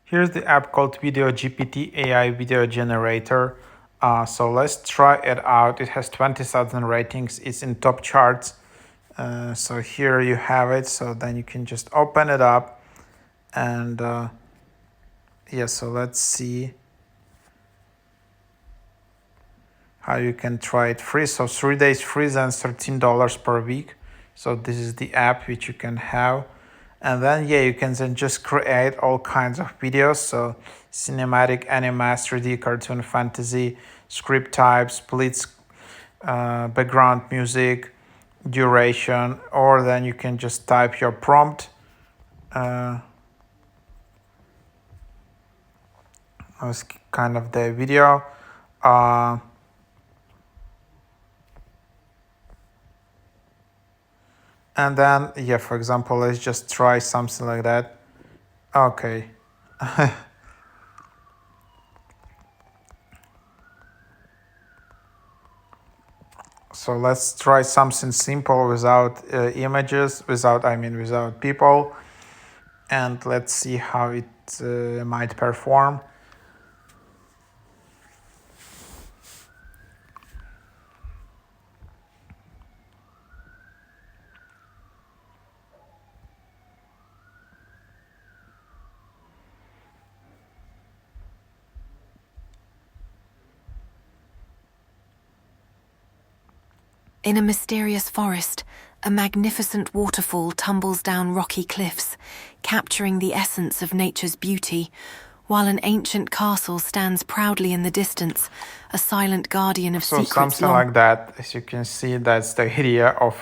Here's the app called VIDEOGPT AI video generator. So let's try it out. It has 20,000 ratings. It's in top charts. So here you have it. So then you can just open it up and yeah, so let's see how you can try it free. So 3 days free, then $13 per week. So this is the app which you can have. And then, yeah, you can then just create all kinds of videos. So cinematic, anime, 3D, cartoon, fantasy, script types, splits, background music, duration, or then you can just type your prompt. That's kind of the video. And then, yeah, for example, let's just try something like that. Okay. So let's try something simple without images, without people. And let's see how it might perform. In a mysterious forest, a magnificent waterfall tumbles down rocky cliffs, capturing the essence of nature's beauty, while an ancient castle stands proudly in the distance, a silent guardian of secrets. So something like that. As you can see, that's the idea of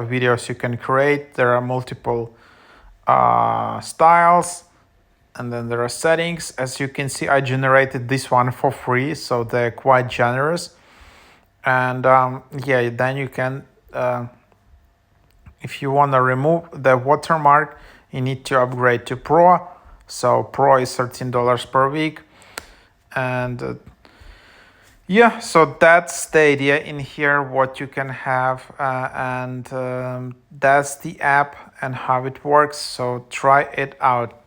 videos you can create. There are multiple styles, and then there are settings. As you can see, I generated this one for free, so they're quite generous. And yeah, then you can, if you want to remove the watermark, you need to upgrade to Pro. So Pro is $13 per week. And yeah, so that's the idea in here, what you can have. And that's the app and how it works. So try it out.